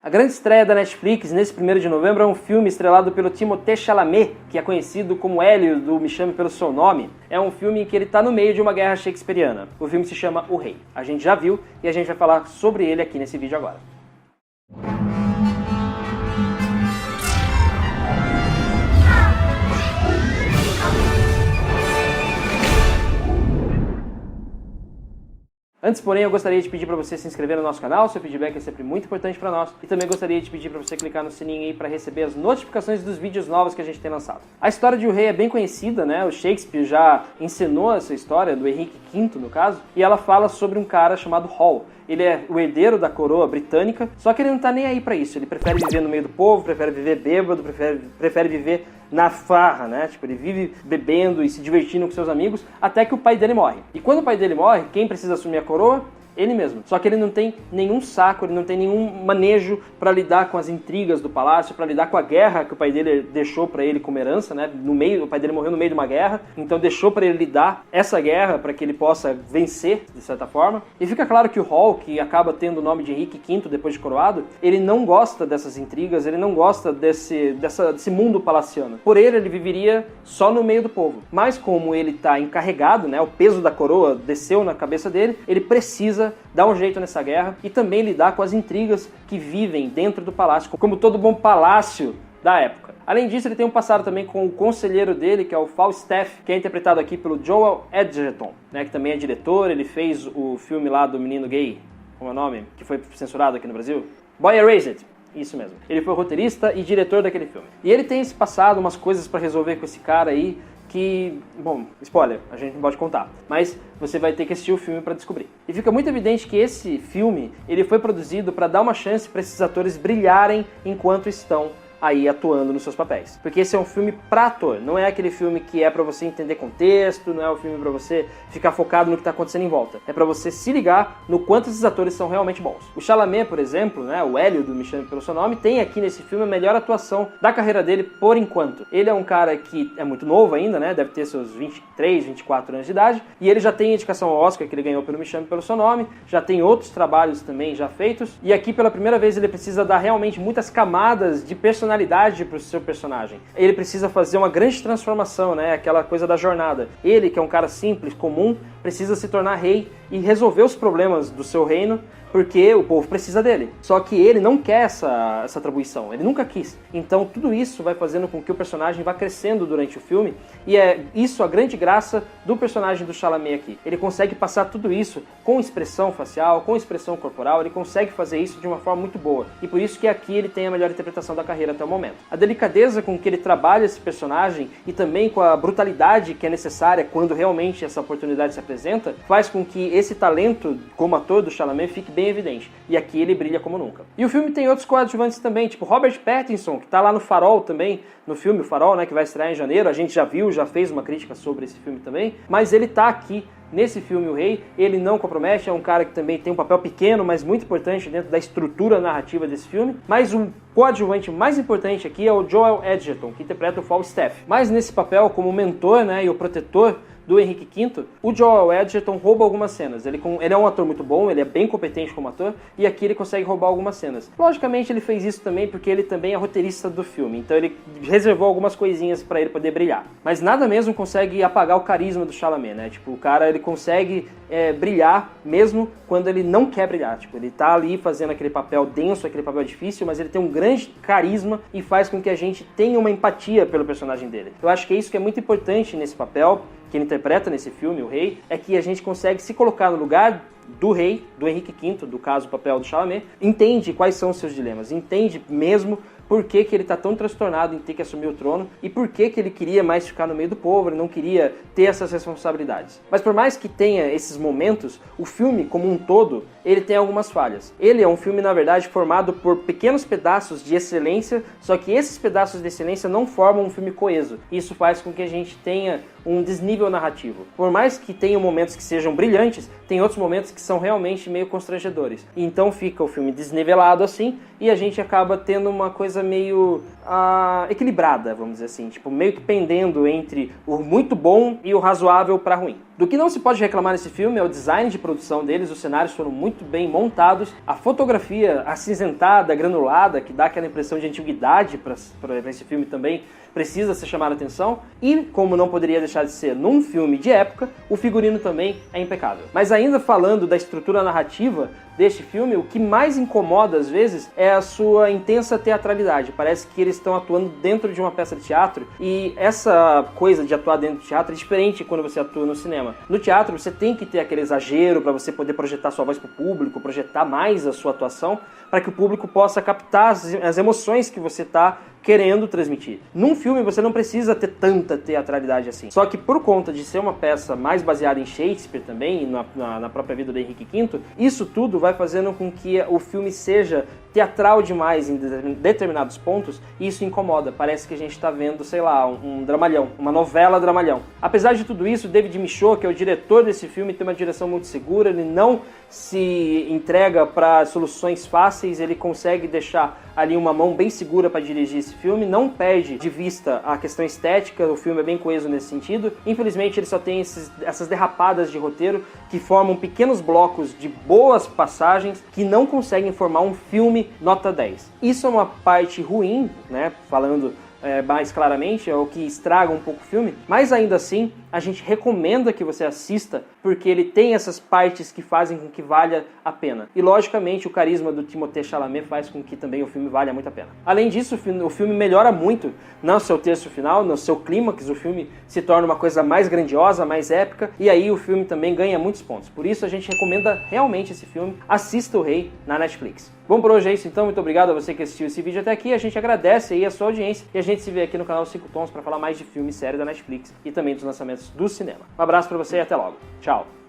A grande estreia da Netflix nesse 1º de novembro é um filme estrelado pelo Timothée Chalamet, que é conhecido como Hélio do Me Chame Pelo Seu Nome. É um filme em que ele está no meio de uma guerra shakespeariana. O filme se chama O Rei. A gente já viu e a gente vai falar sobre ele aqui nesse vídeo agora. Antes, porém, eu gostaria de pedir para você se inscrever no nosso canal, seu feedback é sempre muito importante para nós. E também gostaria de pedir para você clicar no sininho aí para receber as notificações dos vídeos novos que a gente tem lançado. A história de O Rei é bem conhecida, né? O Shakespeare já encenou essa história, do Henrique V no caso, e ela fala sobre um cara chamado Hall. Ele é o herdeiro da coroa britânica, só que ele não tá nem aí pra isso. Ele prefere viver no meio do povo, prefere viver bêbado, prefere viver na farra, né? Tipo, ele vive bebendo e se divertindo com seus amigos até que o pai dele morre. E quando o pai dele morre, quem precisa assumir a coroa? Ele mesmo. Só que ele não tem nenhum saco, ele não tem nenhum manejo para lidar com as intrigas do palácio, para lidar com a guerra que o pai dele deixou para ele como herança, né? O pai dele morreu no meio de uma guerra, então deixou para ele lidar essa guerra para que ele possa vencer, de certa forma. E fica claro que o Hall, que acaba tendo o nome de Henrique V depois de coroado, ele não gosta dessas intrigas, ele não gosta desse mundo palaciano. Por ele viveria só no meio do povo. Mas como ele está encarregado, né? O peso da coroa desceu na cabeça dele, ele precisa dar um jeito nessa guerra e também lidar com as intrigas que vivem dentro do palácio, como todo bom palácio da época. Além disso, ele tem um passado também com o conselheiro dele, que é o Falstaff, que é interpretado aqui pelo Joel Edgerton, né, que também é diretor. Ele fez o filme lá do menino gay, como é o nome, que foi censurado aqui no Brasil? Boy Erased. Isso mesmo. Ele foi roteirista e diretor daquele filme. E ele tem esse passado, umas coisas pra resolver com esse cara aí, que, bom, spoiler, a gente não pode contar, mas você vai ter que assistir o filme para descobrir. E fica muito evidente que esse filme, ele foi produzido para dar uma chance para esses atores brilharem enquanto estão aí atuando nos seus papéis. Porque esse é um filme pra ator, não é aquele filme que é pra você entender contexto, não é um filme pra você ficar focado no que tá acontecendo em volta. É pra você se ligar no quanto esses atores são realmente bons. O Chalamet, por exemplo, né, o Hélio do Me Chame Pelo Seu Nome, tem aqui nesse filme a melhor atuação da carreira dele por enquanto. Ele é um cara que é muito novo ainda, né, deve ter seus 23, 24 anos de idade, e ele já tem indicação ao Oscar que ele ganhou pelo Me Chame Pelo Seu Nome, já tem outros trabalhos também já feitos, e aqui pela primeira vez ele precisa dar realmente muitas camadas de personalidade para o seu personagem. Ele precisa fazer uma grande transformação, né? Aquela coisa da jornada. Ele, que é um cara simples, comum, precisa se tornar rei e resolver os problemas do seu reino, porque o povo precisa dele. Só que ele não quer essa atribuição, ele nunca quis. Então tudo isso vai fazendo com que o personagem vá crescendo durante o filme, e é isso a grande graça do personagem do Chalamet aqui. Ele consegue passar tudo isso com expressão facial, com expressão corporal, ele consegue fazer isso de uma forma muito boa. E por isso que aqui ele tem a melhor interpretação da carreira até o momento. A delicadeza com que ele trabalha esse personagem e também com a brutalidade que é necessária quando realmente essa oportunidade se apresenta, faz com que esse talento como ator do Chalamet fique bem evidente. E aqui ele brilha como nunca. E o filme tem outros coadjuvantes também, tipo Robert Pattinson, que tá lá no Farol também, no filme O Farol, né, que vai estrear em janeiro. A gente já viu, já fez uma crítica sobre esse filme também, mas ele tá aqui nesse filme O Rei. Ele não compromete, é um cara que também tem um papel pequeno, mas muito importante dentro da estrutura narrativa desse filme. Mas o coadjuvante mais importante aqui é o Joel Edgerton, que interpreta o Falstaff. Mas nesse papel como mentor, né, e o protetor do Henrique V, o Joel Edgerton rouba algumas cenas. Ele é um ator muito bom, ele é bem competente como ator, e aqui ele consegue roubar algumas cenas. Logicamente ele fez isso também porque ele também é roteirista do filme, então ele reservou algumas coisinhas pra ele poder brilhar. Mas nada mesmo consegue apagar o carisma do Chalamet, né? Tipo, o cara, ele consegue brilhar mesmo quando ele não quer brilhar. Tipo, ele tá ali fazendo aquele papel denso, aquele papel difícil, mas ele tem um grande carisma e faz com que a gente tenha uma empatia pelo personagem dele. Eu acho que é isso que é muito importante nesse papel que ele interpreta nesse filme, O Rei, é que a gente consegue se colocar no lugar do rei, do Henrique V, do caso o papel do Chalamet, entende quais são os seus dilemas, entende mesmo por que ele está tão transtornado em ter que assumir o trono e por que ele queria mais ficar no meio do povo, ele não queria ter essas responsabilidades. Mas por mais que tenha esses momentos, o filme como um todo, ele tem algumas falhas. Ele é um filme, na verdade, formado por pequenos pedaços de excelência, só que esses pedaços de excelência não formam um filme coeso. Isso faz com que a gente tenha um desnível narrativo. Por mais que tenha momentos que sejam brilhantes, tem outros momentos que são realmente meio constrangedores. E então fica o filme desnivelado assim, e a gente acaba tendo uma coisa meio equilibrada, vamos dizer assim, tipo, meio que pendendo entre o muito bom e o razoável para ruim. Do que não se pode reclamar nesse filme é o design de produção deles, os cenários foram muito bem montados, a fotografia acinzentada, granulada, que dá aquela impressão de antiguidade para esse filme também, precisa ser chamada a atenção, e como não poderia deixar de ser num filme de época, o figurino também é impecável. Mas ainda falando da estrutura narrativa deste filme, o que mais incomoda às vezes é a sua intensa teatralidade. Parece que eles estão atuando dentro de uma peça de teatro, e essa coisa de atuar dentro do teatro é diferente quando você atua no cinema. No teatro você tem que ter aquele exagero para você poder projetar sua voz para o público, projetar mais a sua atuação, para que o público possa captar as emoções que você está querendo transmitir. Num filme você não precisa ter tanta teatralidade assim. Só que por conta de ser uma peça mais baseada em Shakespeare também, na própria vida do Henrique V, isso tudo vai fazendo com que o filme seja teatral demais em determinados pontos, e isso incomoda. Parece que a gente está vendo, sei lá, um dramalhão, uma novela dramalhão. Apesar de tudo isso, David Michôd, que é o diretor desse filme, tem uma direção muito segura, ele não se entrega para soluções fáceis, ele consegue deixar ali uma mão bem segura para dirigir esse filme, não perde de vista a questão estética, o filme é bem coeso nesse sentido. Infelizmente ele só tem essas derrapadas de roteiro que formam pequenos blocos de boas passagens que não conseguem formar um filme nota 10. Isso é uma parte ruim, né, falando mais claramente, é o que estraga um pouco o filme, mas ainda assim a gente recomenda que você assista, porque ele tem essas partes que fazem com que valha a pena. E logicamente o carisma do Timothée Chalamet faz com que também o filme valha muito a pena. Além disso, o filme melhora muito no seu terço final, no seu clímax, o filme se torna uma coisa mais grandiosa, mais épica, e aí o filme também ganha muitos pontos. Por isso a gente recomenda realmente esse filme. Assista O Rei na Netflix. Bom, por hoje é isso então, muito obrigado a você que assistiu esse vídeo até aqui, a gente agradece aí a sua audiência, e a gente se vê aqui no canal 5 Tons para falar mais de filme e série da Netflix e também dos lançamentos do cinema. Um abraço para você e até logo. Tchau!